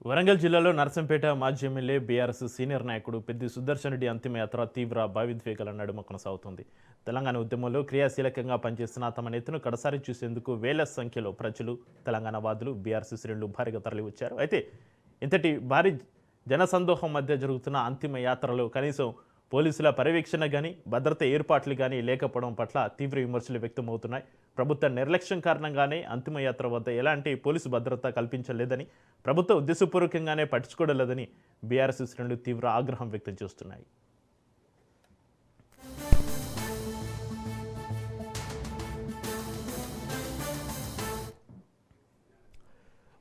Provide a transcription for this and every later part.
వరంగల్ జిల్లాలో నర్సంపేట మాజీ MLA BRS senior నాయకుడు పెద్ది సుదర్శన్ రెడ్డి అంతిమయాత్ర తీవ్ర భావోద్వేగాల నడుమ కొనసాగుతుంది. తెలంగాణ ఉద్యమంలో క్రియాశీలకంగా పనిచేస్తున్న తమ నేతను కడసారి చూసేందుకు వేల సంఖ్యలో ప్రజలు, తెలంగాణ వాదులు, బీఆర్ఎస్ శ్రేణులు భారీగా తరలివచ్చారు. అయితే ఇంతటి భారీ జనసందోహం మధ్య జరుగుతున్న అంతిమయాత్రలో కనీసం పోలీసుల పర్యవేక్షణ కానీ, భద్రత ఏర్పాట్లు కానీ లేకపోవడం పట్ల తీవ్ర విమర్శలు వ్యక్తమవుతున్నాయి. ప్రభుత్వ నిర్లక్ష్యం కారణంగానే అంతిమయాత్ర వద్ద ఎలాంటి పోలీసు భద్రత కల్పించలేదని, ప్రభుత్వ ఉద్దేశపూర్వకంగానే పట్టించుకోవలేదని బీఆర్ఎస్ శ్రేణులు తీవ్ర ఆగ్రహం వ్యక్తం చేస్తున్నాయి.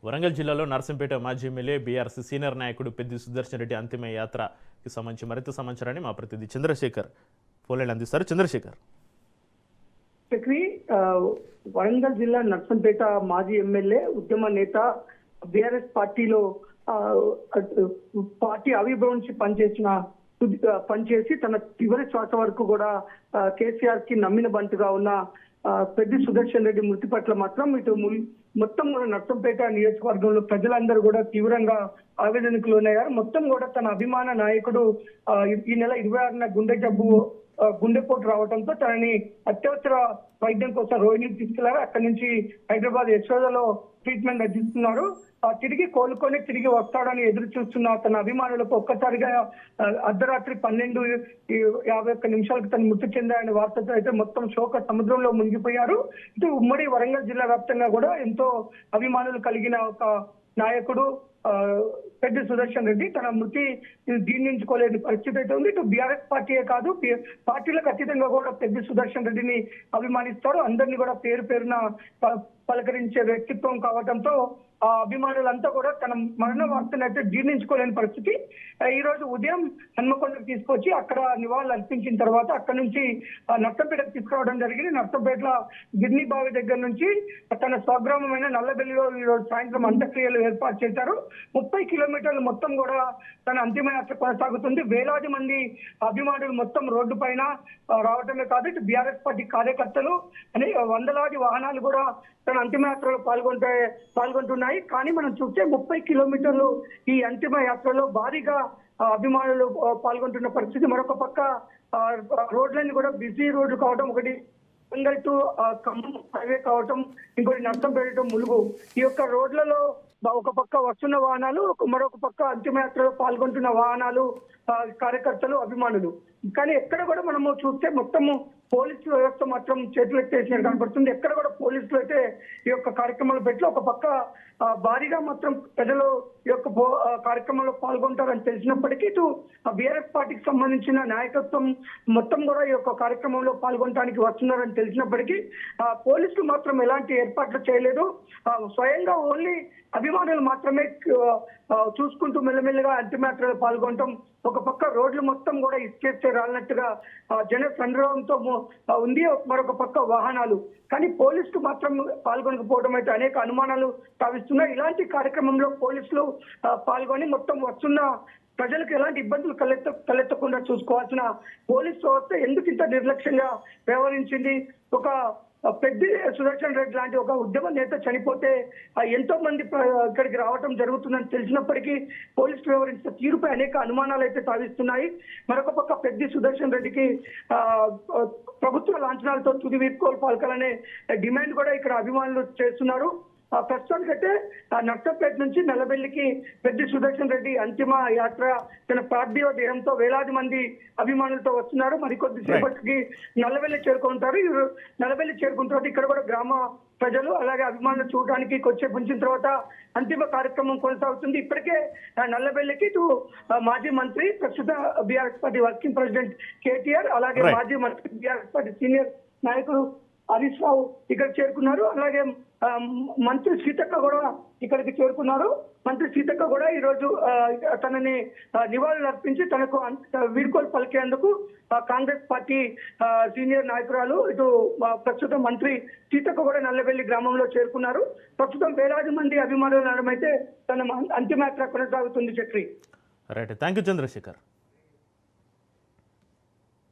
వరంగల్ జిల్లాలో నర్సంపేట మాజీ ఎమ్మెల్యే బీఆర్ఎస్ సీనియర్ నాయకుడు పెద్ది సుదర్శన్ రెడ్డి అంతిమ యాత్రకి సంబంధించి మరింత సమాచారాన్ని మా ప్రతినిధి చంద్రశేఖర్ ఫోన్లైన్ అందిస్తారు. చంద్రశేఖర్. వరంగల్ జిల్లా నర్సంపేట మాజీ ఎమ్మెల్యే, ఉద్యమ నేత, బీఆర్ఎస్ పార్టీలో పార్టీ ఆవిర్భావం నుంచి పనిచేసి తన చివరి శ్వాస వరకు కూడా కేసీఆర్ కి నమ్మిన బంటుగా ఉన్న పెద్ది సుదర్శన్ రెడ్డి మృతి పట్ల మాత్రం ఇటు మొత్తం కూడా నర్సంపేట నియోజకవర్గంలో ప్రజలందరూ కూడా తీవ్రంగా ఆవేదనకు లోనయ్యారు. మొత్తం కూడా తన అభిమాన నాయకుడు ఈ నెల 26న గుండెపోటు రావడంతో తనని అత్యవసర వైద్యం కోసం రోహిణికి తీసుకెళ్లారు. అక్కడి నుంచి హైదరాబాద్ యశోదలో ట్రీట్మెంట్ అందిస్తున్నారు. తిరిగి కోలుకొని తిరిగి వస్తాడని ఎదురు చూస్తున్న తన అభిమానులకు ఒక్కసారిగా అర్ధరాత్రి 12:51 తను మృతి చెందాయనే వార్తతో అయితే మొత్తం శోక సముద్రంలో మునిగిపోయారు. ఇటు ఉమ్మడి వరంగల్ జిల్లా వ్యాప్తంగా కూడా ఎంతో అభిమానులు కలిగిన ఒక నాయకుడు పెద్ది సుదర్శన్ రెడ్డి తన మృతి జీర్ణించుకోలేని పరిస్థితి అయితే ఉంది. ఇటు బీఆర్ఎస్ పార్టీయే కాదు, పార్టీలకు అతీతంగా కూడా పెద్ది సుదర్శన్ రెడ్డిని అభిమానిస్తారు. అందరినీ కూడా పేరు పేరున పలకరించే వ్యక్తిత్వం కావడంతో ఆ అభిమానులంతా కూడా తన మరణ వార్తను అయితే జీర్ణించుకోలేని పరిస్థితి. ఈ రోజు ఉదయం హన్మకొండకు తీసుకొచ్చి అక్కడ నివాళులు అర్పించిన తర్వాత అక్కడ నుంచి నర్సంపేటకు తీసుకురావడం జరిగింది. నర్సంపేటలో గిర్ని బావి దగ్గర నుంచి తన స్వగ్రామమైన నల్లబెల్లిలో ఈ రోజు సాయంత్రం అంత్యక్రియలు ఏర్పాటు చేశారు. 30 కిలోమీటర్లు మొత్తం కూడా తన అంతిమయాత్ర కొనసాగుతుంది. వేలాది మంది అభిమానులు మొత్తం రోడ్డు పైన రావడమే కాదు, ఇటు బీఆర్ఎస్ పార్టీ కార్యకర్తలు అని వందలాది వాహనాలు కూడా తన అంతిమయాత్రలో పాల్గొంటున్నాయి. కానీ మనం చూస్తే 30 కిలోమీటర్లు ఈ అంతిమ యాత్రలో భారీగా అభిమానులు పాల్గొంటున్న పరిస్థితి. మరొక పక్క రోడ్లన్నీ కూడా బిజీ రోడ్లు కావడం, ఒకటి వరంగల్ టు ఖమ్మం హైవే కావటం, ఇంకోటి నర్సంపేట ములుగు, ఈ యొక్క రోడ్లలో ఒక పక్క వస్తున్న వాహనాలు, మరొక పక్క అంతిమయాత్రలో పాల్గొంటున్న వాహనాలు, కార్యకర్తలు, అభిమానులు. కానీ ఎక్కడ కూడా మనము చూస్తే మొత్తము పోలీసు వ్యవస్థ మాత్రం చేతులు ఎత్తేసినట్టు కనపడుతుంది. ఎక్కడ కూడా పోలీసులు అయితే ఈ యొక్క కార్యక్రమాలు పెట్టి ఒక పక్క భారీగా మాత్రం ప్రజలు ఈ యొక్క కార్యక్రమంలో పాల్గొంటారని తెలిసినప్పటికీ ఇటు బీఆర్ఎస్ పార్టీకి సంబంధించిన నాయకత్వం మొత్తం కూడా ఈ యొక్క కార్యక్రమంలో పాల్గొనడానికి వస్తున్నారని తెలిసినప్పటికీ పోలీసులు మాత్రం ఎలాంటి ఏర్పాట్లు చేయలేదు. స్వయంగా ఓన్లీ అభిమానులు మాత్రమే చూసుకుంటూ మెల్లమెల్లగా అంతిమయాత్రలో పాల్గొనడం, ఒక పక్క రోడ్లు మొత్తం కూడా ఇసుకేస్తే రాలినట్టుగా జన సంద్రోహంతో ఉంది, మరొక పక్క వాహనాలు. కానీ పోలీసులు మాత్రం పాల్గొనకపోవడం అయితే అనేక అనుమానాలు తావిస్తున్నాయి. ఇలాంటి కార్యక్రమంలో పోలీసులు పాల్గొని మొత్తం వస్తున్న ప్రజలకు ఎలాంటి ఇబ్బందులు తలెత్తకుండా చూసుకోవాల్సిన పోలీసు వ్యవస్థ ఎందుకు ఇంత నిర్లక్ష్యంగా వ్యవహరించింది? ఒక పెద్ది సుదర్శన్ రెడ్డి లాంటి ఒక ఉద్యమ నేత చనిపోతే ఎంతో మంది ఇక్కడికి రావటం జరుగుతుందని తెలిసినప్పటికీ పోలీసులు వ్యవహరించిన తీరుపై అనేక అనుమానాలు అయితే సాధిస్తున్నాయి. మరొక పక్క పెద్ది సుదర్శన్ రెడ్డికి ప్రభుత్వ లాంఛనాలతో తుది వీడ్కోలు పలకాలనే డిమాండ్ కూడా ఇక్కడ అభిమానులు చేస్తున్నారు. ప్రస్తుతానికైతే నర్సంపేట నుంచి నల్లబెల్లికి పెద్ది సుదర్శన్ రెడ్డి అంతిమ యాత్ర తన పార్థివ దేహంతో వేలాది మంది అభిమానులతో వస్తున్నారు. మరికొద్ది సేపటికి నల్లబెల్లి చేరుకుంటారు. నల్లబెల్లి చేరుకున్న తర్వాత ఇక్కడ కూడా గ్రామ ప్రజలు అలాగే అభిమానులు చూడడానికి ఉంచిన తర్వాత అంతిమ కార్యక్రమం కొనసాగుతుంది. ఇప్పటికే నల్లబెల్లికి ఇటు మాజీ మంత్రి, ప్రస్తుత BRS party working president KTR, అలాగే మాజీ మంత్రి, బీఆర్ఎస్ పార్టీ సీనియర్ నాయకుడు హరీష్ రావు ఇక్కడ చేరుకున్నారు. అలాగే మంత్రి సీతక్క కూడా ఇక్కడికి చేరుకున్నారు. మంత్రి సీతక్క కూడా ఈ రోజు తనని నివాళులు అర్పించి తనకు వీడ్కోలు పలికేందుకు కాంగ్రెస్ పార్టీ సీనియర్ నాయకురాలు ఇటు ప్రస్తుతం మంత్రి సీతక్క కూడా నల్లబెల్లి గ్రామంలో చేరుకున్నారు. ప్రస్తుతం వేలాది మంది అభిమానులు నడమైతే తన అంతిమయాత్ర కొనసాగుతుంది. Chakri. Right, thank you Chandrasekhar.